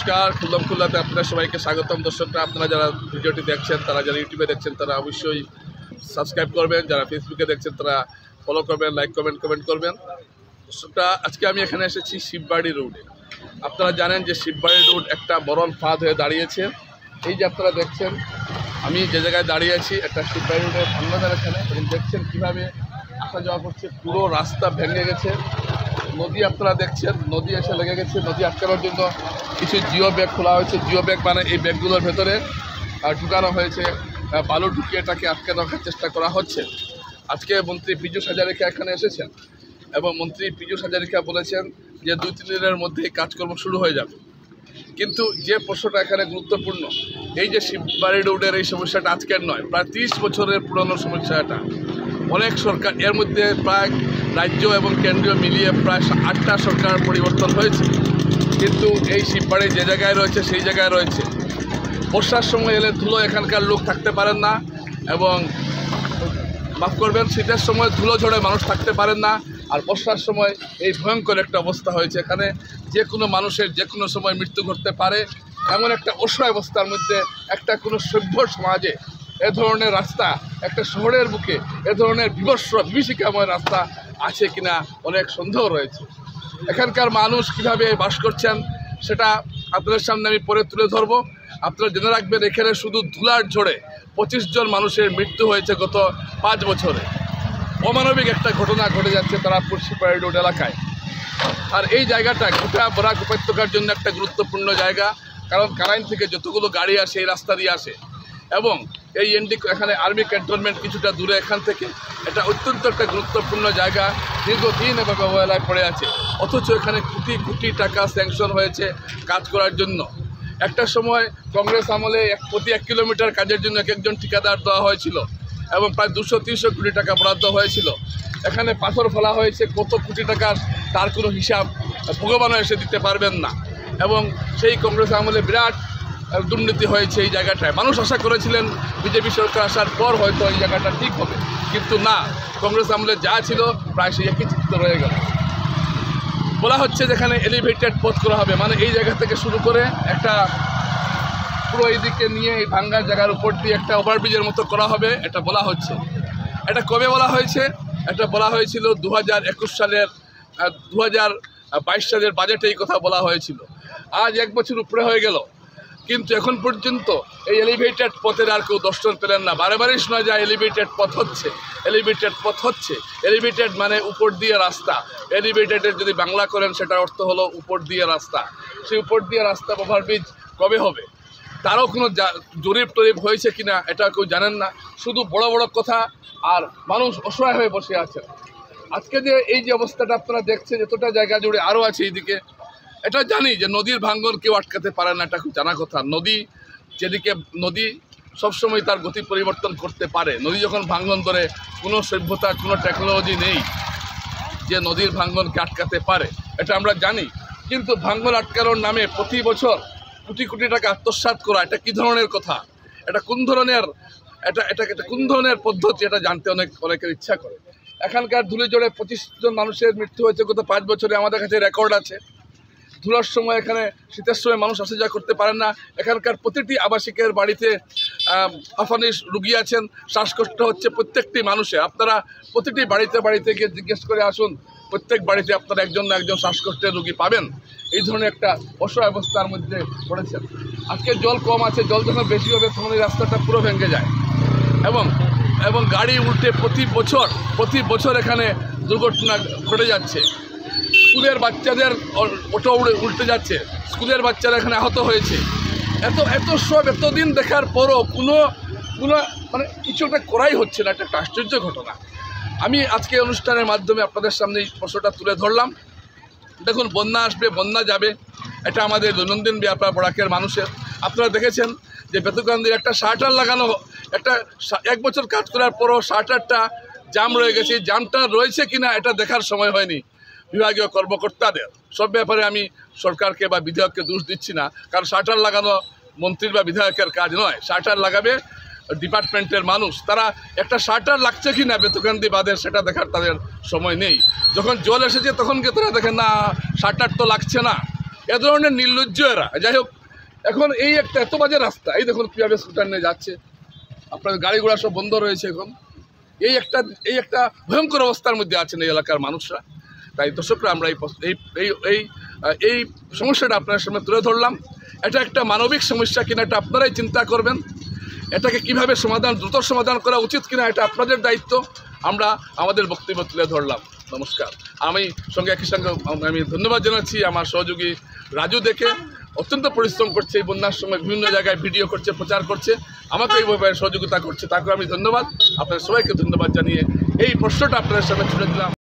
নমস্কার, খুললাম খুলনাতে আপনারা সবাইকে স্বাগতম। দর্শকরা, আপনারা যারা ভিডিওটি দেখছেন, তারা যারা ইউটিউবে দেখছেন, তারা অবশ্যই সাবস্ক্রাইব করবেন। যারা ফেসবুকে দেখছেন, তারা ফলো করবেন, লাইক করবেন, কমেন্ট করবেন। দর্শকরা, আজকে আমি এখানে এসেছি শিববাড়ি রোডে। আপনারা জানেন যে শিববাড়ি রোড একটা মরণ ফাঁদ হয়ে দাঁড়িয়েছে। এই যে আপনারা দেখছেন, আমি যে জায়গায় দাঁড়িয়ে আছি, একটা শিববাড়ি রোডের ভাঙ্গাদার এখানে, এবং দেখছেন কীভাবে আসা যাওয়া করছে। পুরো রাস্তা ভেঙে গেছে। নদী আপনারা দেখছেন, নদী এসে লেগে গেছে। নদী আটকানোর জন্য কিছু জিও ব্যাগ খোলা হয়েছে। জিও ব্যাগ মানে এই ব্যাগগুলোর ভেতরে ঢুকানো হয়েছে বালু, ঢুকিয়ে এটাকে আটকে রাখার চেষ্টা করা হচ্ছে। আজকে মন্ত্রী পীযূষ হাজারিকা এখানে এসেছেন এবং মন্ত্রী পীযূষ হাজারিকা বলেছেন যে 2-3 দিনের মধ্যেই কাজকর্ম শুরু হয়ে যাবে। কিন্তু যে প্রশ্নটা এখানে গুরুত্বপূর্ণ, এই যে শিববাড়ি রোডের এই সমস্যাটা আজকের নয়, প্রায় 30 বছরের পুরনো সমস্যা এটা। অনেক সরকার, এর মধ্যে প্রায় রাজ্য এবং কেন্দ্রীয় মিলিয়ে প্রায় 8টা সরকার পরিবর্তন হয়েছে, কিন্তু এই শিববাড়ি যে জায়গায় রয়েছে সেই জায়গায় রয়েছে। বর্ষার সময় এলে ধুলো এখানকার লোক থাকতে পারেন না, এবং মাফ করবেন, শীতের সময় ধুলো ঝড়ে মানুষ থাকতে পারেন না। আর বর্ষার সময় এই ভয়ঙ্কর একটা অবস্থা হয়েছে। এখানে যে কোনো মানুষের যে কোনো সময় মৃত্যু ঘটতে পারে, এমন একটা অসহায় অবস্থার মধ্যে একটা কোনো সভ্য সমাজে এ ধরনের রাস্তা, একটা শহরের বুকে এ ধরনের বিভীষিকাময় রাস্তা আছে কিনা অনেক সন্দেহ রয়েছে। এখানকার মানুষ কিভাবে বাস করছেন সেটা আপনাদের সামনে আমি পরে তুলে ধরবো। আপনারা জেনে রাখবেন, এখানে শুধু ধুলার ঝড়ে 25 জন মানুষের মৃত্যু হয়েছে গত 5 বছরে। অমানবিক একটা ঘটনা ঘটে যাচ্ছে তারাপুর শিববাড়ি রোড এলাকায়। আর এই জায়গাটা গোটা বরাক উপত্যকার জন্য একটা গুরুত্বপূর্ণ জায়গা, কারণ কারাইন থেকে যতগুলো গাড়ি আসে এই রাস্তা দিয়ে আসে, এবং এই এখানে আর্মি ক্যান্টনমেন্ট কিছুটা দূরে এখান থেকে। এটা অত্যন্ত একটা গুরুত্বপূর্ণ জায়গা, দীর্ঘদিন এভাবে অবহেলায় পড়ে আছে। অথচ এখানে কোটি কোটি টাকা স্যাংশন হয়েছে কাজ করার জন্য। একটা সময় কংগ্রেস আমলে প্রতি 1 কিলোমিটার কাজের জন্য একজন ঠিকাদার দেওয়া হয়েছিল, এবং প্রায় 200-300 কোটি টাকা বরাদ্দ হয়েছিল। এখানে পাথর ফেলা হয়েছে কত কোটি টাকার, তার কোনো হিসাব ভগবানও এসে দিতে পারবেন না। এবং সেই কংগ্রেস আমলে বিরাট দুর্নীতি হয়েছে এই জায়গাটায়। মানুষ আশা করেছিলেন বিজেপি সরকার আসার পর হয়তো এই জায়গাটা ঠিক হবে, কিন্তু না, কংগ্রেস আমলে যা ছিল প্রায় সেই একই চিত্র রয়ে গেল। বলা হচ্ছে যেখানে এলিভেটেড পথ করা হবে, মানে এই জায়গা থেকে শুরু করে একটা পুরো এইদিকে নিয়ে এই ভাঙ্গার জায়গার উপর দিয়ে একটা ওভারব্রিজের মতো করা হবে, এটা বলা হচ্ছে। এটা কবে বলা হয়েছে? এটা বলা হয়েছিল 2021 সালের 2022 সালের বাজেটে এই কথা বলা হয়েছিল। আজ 1 বছর উপরে হয়ে গেল, কিন্তু এখন পর্যন্ত এই এলিভেটেড পথের আর কেউ দর্শন পেলেন না। বারে শোনা যায় এলিভেটেড পথ হচ্ছে, এলিভেটেড পথ হচ্ছে। এলিভেটেড মানে উপর দিয়ে রাস্তা। এলিভেটেডের যদি বাংলা করেন সেটার অর্থ হলো উপর দিয়ে রাস্তা। সেই উপর দিয়ে রাস্তা ওভারব্রিজ কবে হবে তারও কোনো জরিপ টরিপ হয়েছে কিনা এটা কেউ জানেন না। শুধু বড় বড় কথা, আর মানুষ অসহায় হয়ে বসে আছে। আজকে যে এই যে অবস্থাটা আপনারা দেখছেন, এতটা জায়গা জুড়ে আরও আছে এইদিকে। এটা জানি যে নদীর ভাঙ্গন কেউ আটকাতে পারে না, এটা খুব জানা কথা। নদী যেদিকে, নদী সবসময় তার গতি পরিবর্তন করতে পারে। নদী যখন ভাঙ্গন ধরে, কোনো সভ্যতা, কোনো টেকনোলজি নেই যে নদীর ভাঙ্গনকে আটকাতে পারে, এটা আমরা জানি। কিন্তু ভাঙ্গন আটকানোর নামে প্রতি বছর কোটি কোটি টাকা আত্মসাৎ করা, এটা কী ধরনের কথা? এটা কোন ধরনের এটা কোন ধরনের পদ্ধতি, এটা জানতে অনেকের ইচ্ছা করে। এখানকার ধুলি জড়ে 25 জন মানুষের মৃত্যু হয়েছে গত 5 বছরে, আমাদের কাছে রেকর্ড আছে। ধুলার সময় এখানে, শীতের সময় মানুষ আসা যাওয়া করতে পারেন না। এখানকার প্রতিটি আবাসিকের বাড়িতে হাঁফানি রুগী আছেন, শ্বাসকষ্ট হচ্ছে প্রত্যেকটি মানুষের। আপনারা প্রতিটি বাড়িতে গিয়ে জিজ্ঞেস করে আসুন, প্রত্যেক বাড়িতে আপনারা একজন না একজন শ্বাসকষ্টের রুগী পাবেন। এই ধরনের একটা অসহায় অবস্থার মধ্যে পড়েছেন। আজকে জল কম আছে, জল যখন বেশি হবে তখন এই রাস্তাটা পুরো ভেঙে যায়, এবং গাড়ি উল্টে প্রতি বছর এখানে দুর্ঘটনা ঘটে যাচ্ছে। স্কুলের বাচ্চাদের অটো উল্টে যাচ্ছে, স্কুলের বাচ্চারা এখানে আহত হয়েছে। এতদিন দেখার পরও কোনো মানে কিছু একটা করাই হচ্ছে না। একটা আশ্চর্য ঘটনা। আমি আজকে অনুষ্ঠানের মাধ্যমে আপনাদের সামনে এই প্রশ্নটা তুলে ধরলাম। দেখুন, বন্যা আসবে, বন্যা যাবে, এটা আমাদের দৈনন্দিন ব্যাপার বরাকের মানুষের। আপনারা দেখেছেন যে বেতুকান্দির একটা শাটার লাগানো, 1 বছর কাজ করার পরও শাটারটা জাম রয়ে গেছে। জামটা রয়েছে কিনা এটা দেখার সময় হয়নি বিভাগীয় কর্মকর্তাদের। সব ব্যাপারে আমি সরকারকে বা বিধায়ককে দোষ দিচ্ছি না, কারণ শাটার লাগানো মন্ত্রীর বা বিধায়কের কাজ নয়। শাটার লাগাবে ডিপার্টমেন্টের মানুষ। তারা একটা শাটার লাগছে কি না বেতুকান্দি বাঁধের সেটা দেখার তাদের সময় নেই। যখন জল এসেছে তখন কি তারা দেখেন না শাটার তো লাগছে না, এ ধরনের নির্লজ্জ এরা। যাই হোক, এখন এই একটা এত বাজে রাস্তা, এই দেখুন কীভাবে স্কুটার নিয়ে যাচ্ছে, আপনার গাড়ি ঘোড়া সব বন্ধ রয়েছে এখন। এই একটা ভয়ঙ্কর অবস্থার মধ্যে আছেন এই এলাকার মানুষরা। তাই দর্শকরা আমরা এই সমস্যাটা আপনার সামনে তুলে ধরলাম। এটা একটা মানবিক সমস্যা কিনা এটা আপনারাই চিন্তা করবেন। এটাকে কিভাবে দ্রুত সমাধান করা উচিত কিনা এটা আপনাদের দায়িত্ব। আমরা আমাদের বক্তব্য তুলে ধরলাম। নমস্কার। একই সঙ্গে আমি ধন্যবাদ জানাচ্ছি আমার সহযোগী রাজু, দেখে অত্যন্ত পরিশ্রম করছে, এই বন্যার সময় বিভিন্ন জায়গায় ভিডিও করছে, প্রচার করছে, আমাকে এই ব্যাপারে সহযোগিতা করছে, তাকে আমি ধন্যবাদ। আপনাদের সবাইকে ধন্যবাদ জানিয়ে এই প্রশ্নটা আপনাদের সামনে তুলে দিলাম।